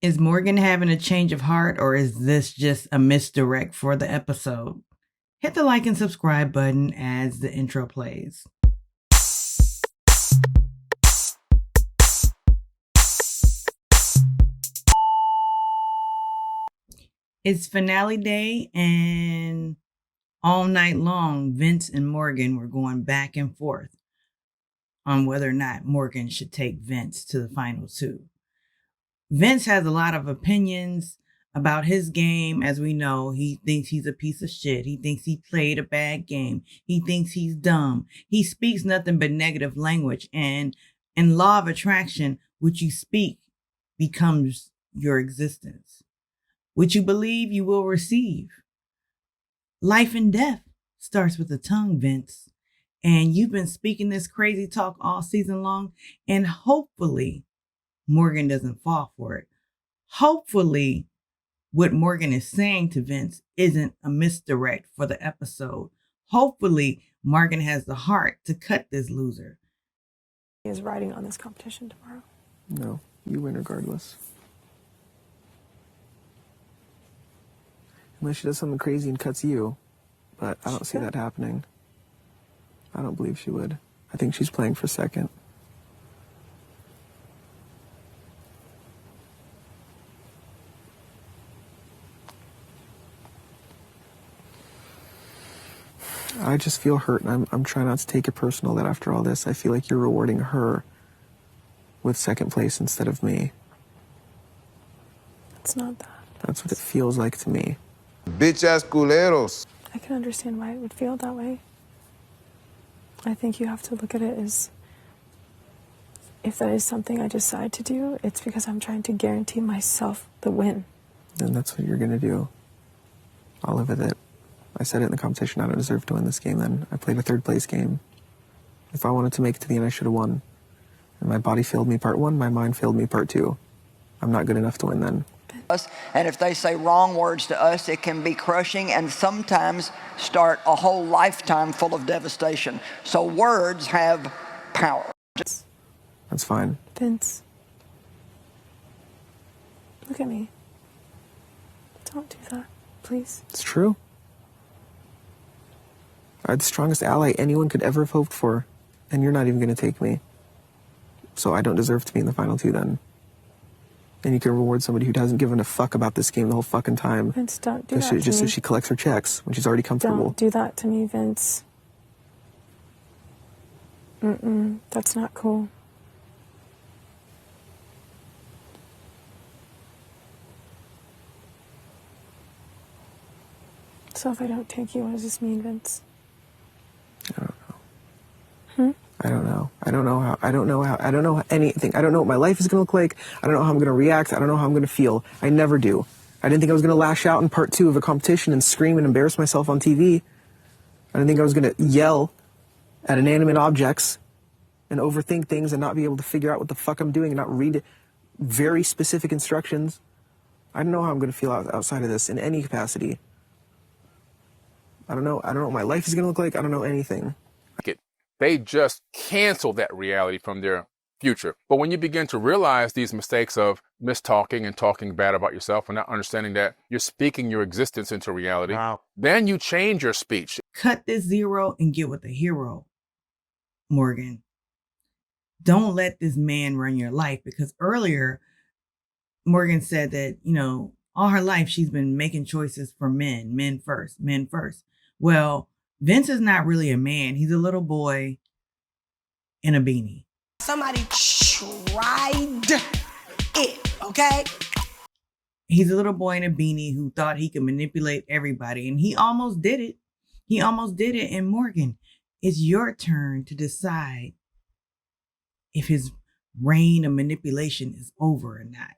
Is Morgan having a change of heart, or is this just a misdirect for the episode? Hit the like and subscribe button as the intro plays. It's finale day, and all night long, Vince and Morgan were going back and forth on whether or not Morgan should take Vince to the final two. Vince has a lot of opinions about his game. As we know, he thinks he's a piece of shit. He thinks he played a bad game. He thinks he's dumb. He speaks nothing but negative language. And in law of attraction, what you speak becomes your existence. What you believe, you will receive. Life and death starts with the tongue, Vince. And you've been speaking this crazy talk all season long. And hopefully Morgan doesn't fall for it. Hopefully, what Morgan is saying to Vince isn't a misdirect for the episode. Hopefully, Morgan has the heart to cut this loser. He is riding on this competition tomorrow. No, you win regardless. Unless she does something crazy and cuts you. But I don't see that happening. I don't believe she would. I think she's playing for second. I just feel hurt, and I'm trying not to take it personal that after all this, I feel like you're rewarding her with second place instead of me. It's not that. That's what it feels like to me. Bitch ass culeros. I can understand why it would feel that way. I think you have to look at it as, if that is something I decide to do, it's because I'm trying to guarantee myself the win. And that's what you're going to do. I'll live with it. I said it in the competition, I don't deserve to win this game then. I played a third place game. If I wanted to make it to the end, I should have won. And my body failed me part one, my mind failed me part two. I'm not good enough to win then. And if they say wrong words to us, it can be crushing and sometimes start a whole lifetime full of devastation. So words have power. That's fine. Vince, look at me. Don't do that, please. It's true. I'm the strongest ally anyone could ever have hoped for, and you're not even going to take me. So I don't deserve to be in the final two then. And you can reward somebody who hasn't given a fuck about this game the whole fucking time. Vince, don't do that to me. Just so she collects her checks when she's already comfortable. Don't do that to me, Vince. That's not cool. So if I don't take you, what does this mean, Vince? I don't know. I don't know. I don't know anything. I don't know what my life is going to look like. I don't know how I'm going to react. I don't know how I'm going to feel. I never do. I didn't think I was going to lash out in part two of a competition and scream and embarrass myself on TV. I didn't think I was going to yell at inanimate objects and overthink things and not be able to figure out what the fuck I'm doing and not read very specific instructions. I don't know how I'm going to feel outside of this in any capacity. I don't know what my life is going to look like. I don't know anything. They just cancel that reality from their future. But when you begin to realize these mistakes of mistalking and talking bad about yourself and not understanding that you're speaking your existence into reality, then you change your speech. Cut this zero and get with the hero, Morgan. Don't let this man run your life, because earlier Morgan said that, all her life she's been making choices for men first. Well, Vince is not really a man. He's a little boy in a beanie. Somebody tried it, okay? He's a little boy in a beanie who thought he could manipulate everybody, and he almost did it. And Morgan, it's your turn to decide if his reign of manipulation is over or not.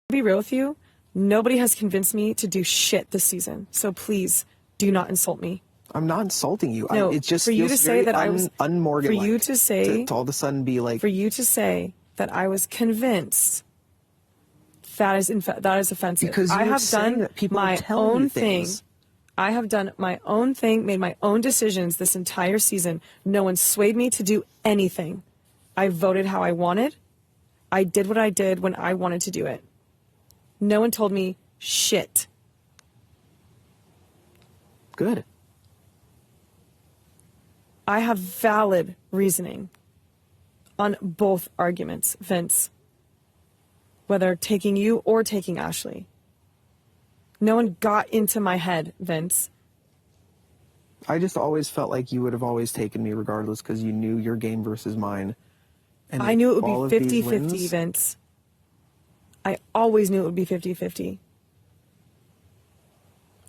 To be real with you, nobody has convinced me to do shit this season. So please do not insult me. I'm not insulting you. No, it just for you feels to say very that I was un-Morgan-like. For you to say to all of a sudden be like, for you to say that I was convinced, that is offensive. Because I you're have saying done that people my are telling you own thing. things. I have done my own thing, made my own decisions this entire season. No one swayed me to do anything. I voted how I wanted. I did what I did when I wanted to do it. No one told me shit. Good. I have valid reasoning on both arguments, Vince. Whether taking you or taking Ashley. No one got into my head, Vince. I just always felt like you would have always taken me regardless because you knew your game versus mine. And I knew it all would of be these 50-50, wins- Vince. I always knew it would be 50-50.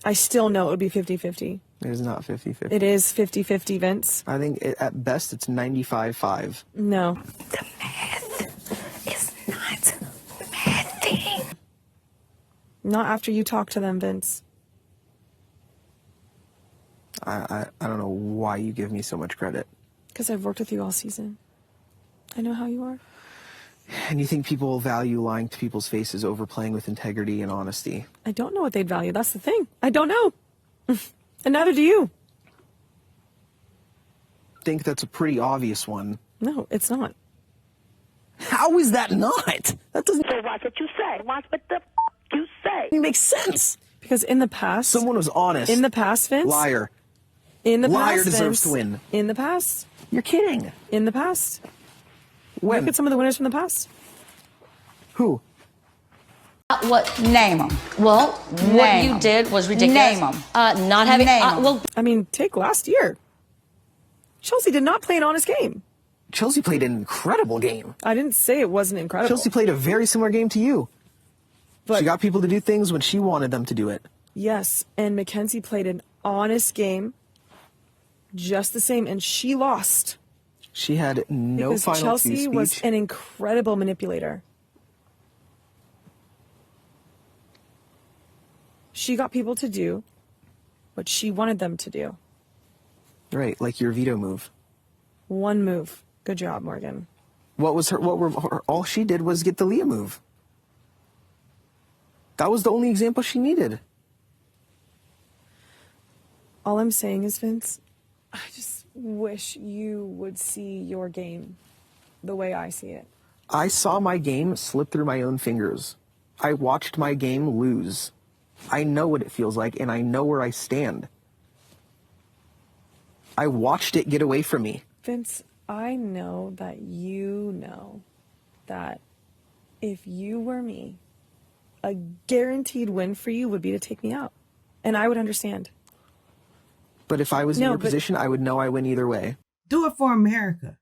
I still know it would be 50-50. It is not 50-50. It is 50-50, Vince. I think at best it's 95-5. No. The math is not mathing. Not after you talk to them, Vince. I don't know why you give me so much credit. Because I've worked with you all season. I know how you are. And you think people value lying to people's faces over playing with integrity and honesty. I don't know what they'd value. That's the thing. I don't know. And neither do you. I think that's a pretty obvious one. No, it's not. How is that not? That doesn't So watch what you say. Watch what the you say. even make sense. Because in the past... Someone was honest. In the past, Vince... Liar. In the Liar past, deserves Vince, to win. In the past. You're kidding. In the past. When? Look at some of the winners from the past. Who? What? Name them. Well, what Name you 'em. did was ridiculous. Name 'em. Not having. Name 'em. Well, I mean, take last year. Chelsea did not play an honest game. Chelsea played an incredible game. I didn't say it wasn't incredible. Chelsea played a very similar game to you. but She got people to do things when she wanted them to do it. yes, and Mackenzie played an honest game, just the same, and she lost She had no because final Chelsea speech. was an incredible manipulator. She got people to do what she wanted them to do. Right, like your veto move. One move. Good job, Morgan. What was her? All she did was get the Leah move. That was the only example she needed. All I'm saying is, Vince, I just wish you would see your game the way I see it. I saw my game slip through my own fingers. I watched my game lose. I know what it feels like, and I know where I stand. I watched it get away from me. Vince, I know that you know that if you were me, a guaranteed win for you would be to take me out. And I would understand. But if I was in No, your but- position, I would know I win either way. Do it for America.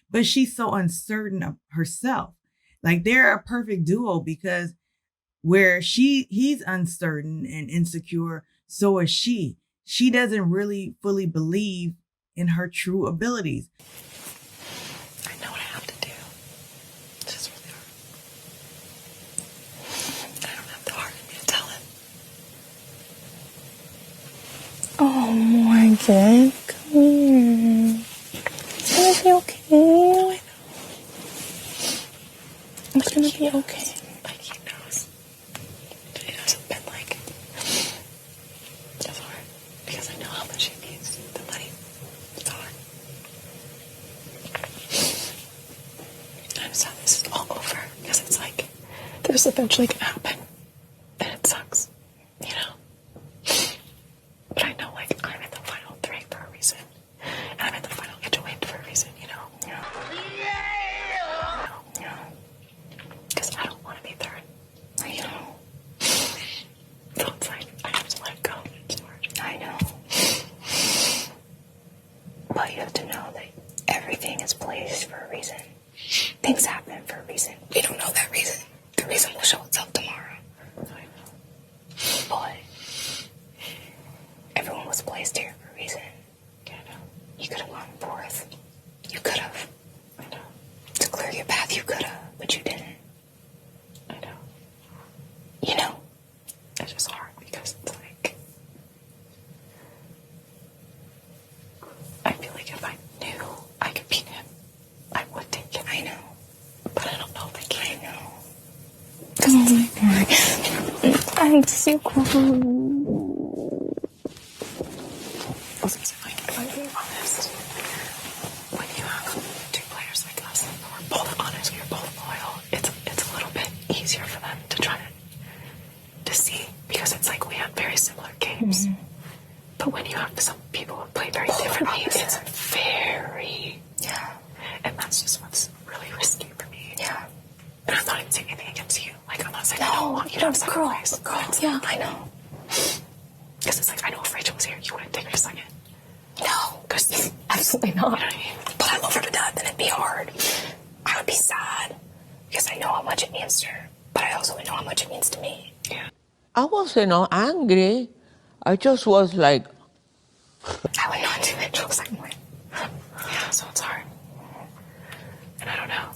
But she's so uncertain of herself. Like they're a perfect duo because where he's uncertain and insecure, so is she. She doesn't really fully believe in her true abilities. I know what I have to do. It's just really hard. I don't have the heart in me to tell him. Oh, Morgan, come here. It's gonna be okay. No, I know. It's gonna be okay. Like he knows. He hasn't been like. It's hard because I know how much he needs the money. It's hard. I just hope this is all over because it's like this eventually can happen, and it sucks, you know. But I know, like, I'm in the final three for a reason, and I'm in the final get to win for a reason, you know. Because I don't want to be third. I know. So it's like I have to let it go. It's hard. I know. But you have to know that everything is placed for a reason. Things happen for a reason. We don't know that reason. The reason will show itself tomorrow. I know. But everyone was placed here for a reason. I know. You could have gone fourth. You could have. I know. To clear your path, you could have, but you didn't. I know. You know. It's just hard because it's like I feel like if I knew I could beat him, I would take it. I know. But I don't know if I can. I know. Because it's like, I'm so cool. If I'm being honest, when you have two players like us who are both honest, we're both loyal, it's a little bit easier for them to try to games. But when you have some people who play very differently, it's very... Yeah. And that's just what's really risky for me. Yeah. And I'm not even saying anything against you. Like, I'm not saying I don't want you to have sacrifice. Girls, yeah, I know. Because it's like, I know if Rachel was here, you wouldn't take her second. No, Because absolutely not. You know what I mean? But I love her to death, and it'd be hard. I would be sad because I know how much it means to her, but I also know how much it means to me. Yeah. I wasn't angry. I just was like, I would not do Rachel the second way. Yeah, so it's hard. And I don't know.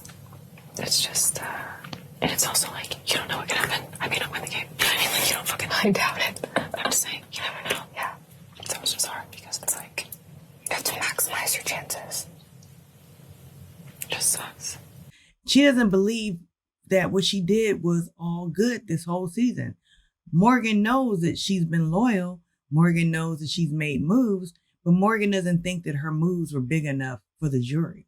It's just, and it's also like, you don't know what can happen. I may not win the game. You know what I mean? Like, you don't fucking, I doubt it. I'm just saying, you never know. Yeah. So it's just hard because it's like, You have to maximize your chances. it just sucks. She doesn't believe that what she did was all good this whole season. Morgan knows that she's been loyal. Morgan knows that she's made moves, but Morgan doesn't think that her moves were big enough for the jury.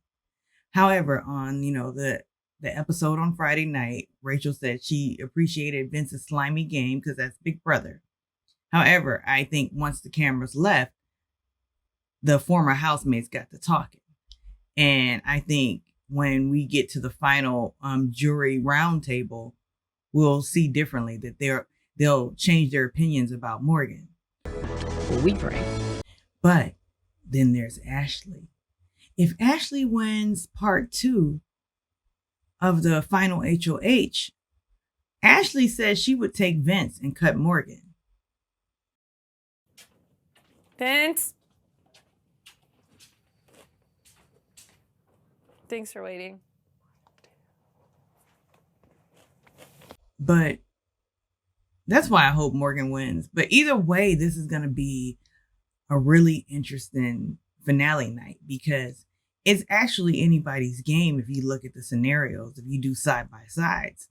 However, on, the episode on Friday night, Rachel said she appreciated Vince's slimy game because that's Big Brother. However, I think once the cameras left, the former housemates got to talking. And I think when we get to the final jury roundtable, we'll see differently that they'll change their opinions about Morgan. we pray. But then there's Ashley. If Ashley wins part 2 of the final HOH, Ashley says she would take Vince and cut Morgan. Vince. Thanks for waiting. But that's why I hope Morgan wins. But either way, this is going to be a really interesting finale night because it's actually anybody's game if you look at the scenarios, if you do side by sides.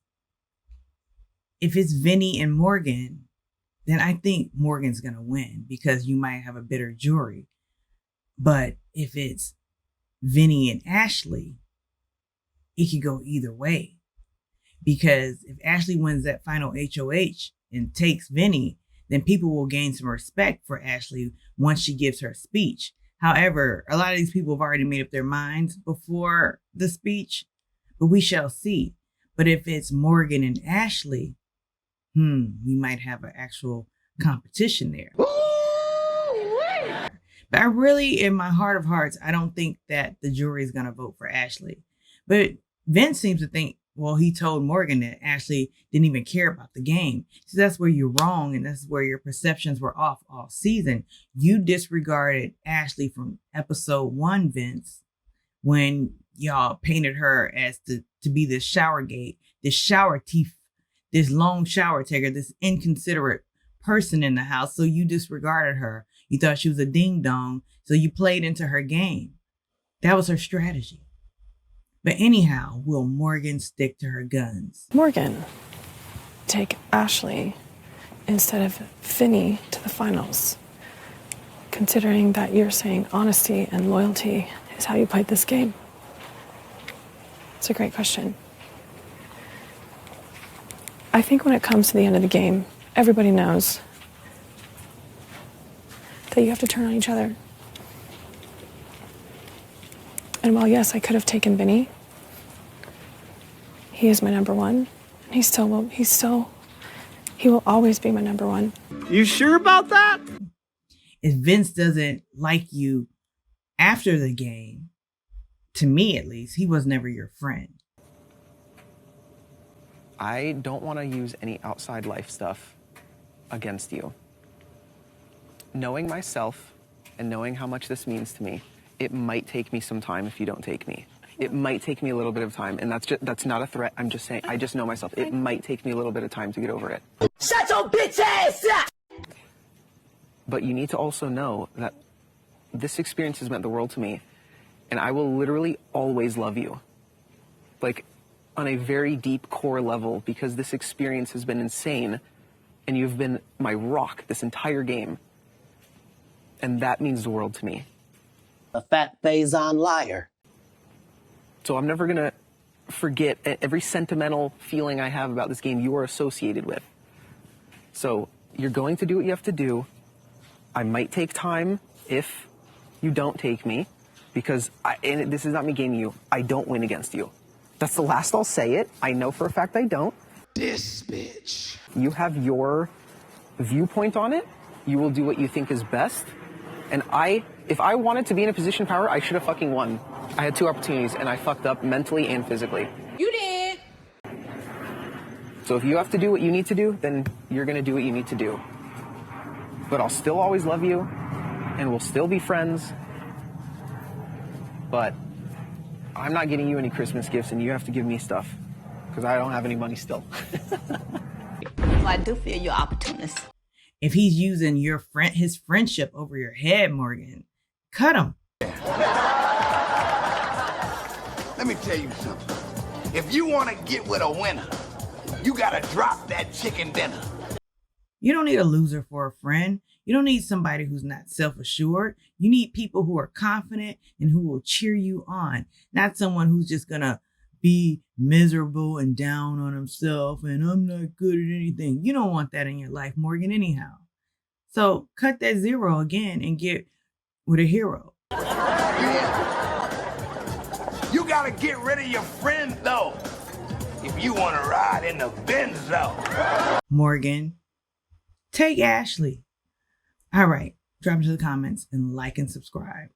If it's Vinny and Morgan, then I think Morgan's going to win because you might have a bitter jury. But if it's Vinny and Ashley, it could go either way. Because if Ashley wins that final HOH and takes Vinny, then people will gain some respect for Ashley once she gives her speech. However, a lot of these people have already made up their minds before the speech, but we shall see. But if it's Morgan and Ashley, we might have an actual competition there. But I really, in my heart of hearts, I don't think that the jury is going to vote for Ashley. But Vince seems to think, well, he told Morgan that Ashley didn't even care about the game. So that's where you're wrong, and that's where your perceptions were off all season. You disregarded Ashley from episode 1, Vince, when y'all painted her as to be this showergate, this shower thief, this long shower taker, this inconsiderate person in the house. So you disregarded her. You thought she was a ding dong. So you played into her game. That was her strategy. But anyhow, will Morgan stick to her guns? Morgan, take Ashley instead of Vinny to the finals. Considering that you're saying honesty and loyalty is how you played this game. It's a great question. I think when it comes to the end of the game, everybody knows that you have to turn on each other. And while, yes, I could have taken Vinny, he is my number one. And he will always be my number one. You sure about that? If Vince doesn't like you after the game, to me at least, he was never your friend. I don't want to use any outside life stuff against you. Knowing myself and knowing how much this means to me, it might take me some time if you don't take me. It might take me a little bit of time, and that's not a threat. I'm just saying, I just know myself. It might take me a little bit of time to get over it. Shut your bitch ass up! But you need to also know that this experience has meant the world to me, and I will literally always love you. Like, on a very deep core level, because this experience has been insane, and you've been my rock this entire game. And that means the world to me. A fat Faison liar. So I'm never gonna forget every sentimental feeling I have about this game you are associated with. So you're going to do what you have to do. I might take time if you don't take me, because and this is not me gaming you. I don't win against you. That's the last I'll say it. I know for a fact I don't. This bitch. You have your viewpoint on it. You will do what you think is best. And if I wanted to be in a position of power, I should have fucking won. I had 2 opportunities and I fucked up mentally and physically. You did. So if you have to do what you need to do, then you're gonna do what you need to do. But I'll still always love you and we'll still be friends. But I'm not getting you any Christmas gifts and you have to give me stuff because I don't have any money still. Well, I do feel you're opportunist. If he's using his friendship over your head, Morgan, cut him. Let me tell you something. If you want to get with a winner, you gotta drop that chicken dinner. You don't need a loser for a friend. You don't need somebody who's not self-assured. You need people who are confident and who will cheer you on, not someone who's just gonna be miserable and down on himself and I'm not good at anything. You don't want that in your life, Morgan, anyhow. So cut that 0 again and get with a hero. You gotta get rid of your friends, though, if you want to ride in the Benzo. Morgan, take Ashley. All right, drop into the comments and like and subscribe.